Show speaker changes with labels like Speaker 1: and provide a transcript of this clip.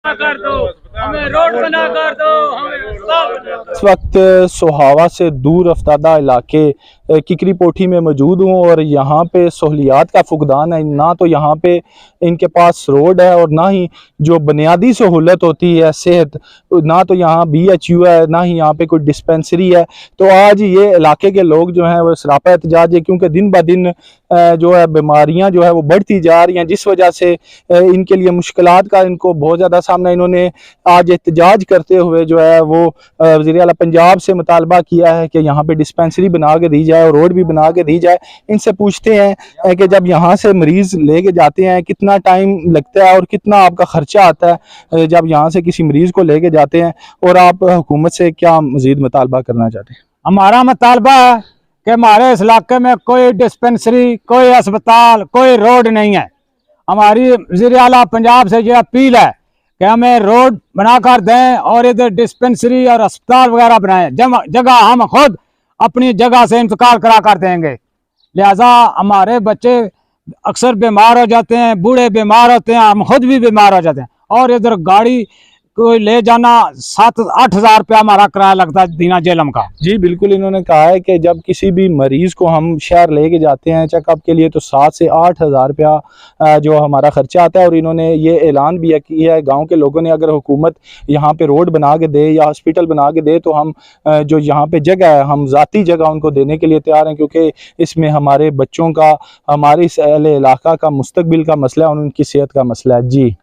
Speaker 1: कर दो, हमें रोड बना कर दो, हमें
Speaker 2: इस वक्त सोहावा से दूर अफ्तादा इलाके किकरी पोठी में मौजूद हूँ और यहाँ पे सहूलियात का फुकदान है। ना तो यहाँ पे इनके पास रोड है और ना ही जो बुनियादी सहूलत होती है सेहत, ना तो यहाँ BHU है, ना ही यहाँ पे कोई डिस्पेंसरी है। तो आज ये इलाके के लोग जो हैं वो सरापा एहतजाज है, क्योंकि दिन ब दिन जो है बीमारियाँ जो है वो बढ़ती जा रही हैं, जिस वजह से इनके लिए मुश्किलात का इनको बहुत ज़्यादा सामना। इन्होंने आज एहतजाज करते हुए जो है वो वज़ीर आला पंजाब से मुतालबा किया है कि यहाँ पे डिस्पेंसरी बना के दी जाए और रोड भी बना के दी जाए। इनसे पूछते हैं कि जब यहाँ से मरीज़ लेके जाते हैं कितना टाइम लगता है और कितना आपका ख़र्चा आता है जब यहाँ से किसी मरीज़ को लेके जाते हैं, और आप हुकूमत से क्या मज़ीद मुतालबा करना चाहते हैं?
Speaker 3: हमारा मुतालबा है कि हमारे इस इलाके में कोई डिस्पेंसरी, कोई अस्पताल, कोई रोड नहीं है। हमारी वज़ीर आला पंजाब से ये अपील है कि हमें रोड बनाकर दें और इधर डिस्पेंसरी और अस्पताल वगैरह बनाएं। जगह हम खुद अपनी जगह से इंतकाल करा कर देंगे। लिहाजा हमारे बच्चे अक्सर बीमार हो जाते हैं, बूढ़े बीमार होते हैं, हम खुद भी बीमार हो जाते हैं, और इधर गाड़ी कोई ले जाना 7-8 हज़ार रुपया हमारा किराया लगता है दीना जेलम का।
Speaker 2: जी बिल्कुल, इन्होंने कहा है कि जब किसी भी मरीज़ को हम शहर लेके जाते हैं चेकअप के लिए तो 7 से 8 हज़ार रुपया जो हमारा ख़र्चा आता है। और इन्होंने ये ऐलान भी किया है गांव के लोगों ने, अगर हुकूमत यहाँ पे रोड बना के दे या हॉस्पिटल बना के दे तो हम जो यहाँ पे जगह है हम ज़ाती जगह उनको देने के लिए तैयार हैं, क्योंकि इसमें हमारे बच्चों का, हमारे इस अहले इलाका का मुस्तकबिल का मसला है और उनकी सेहत का मसला है। जी।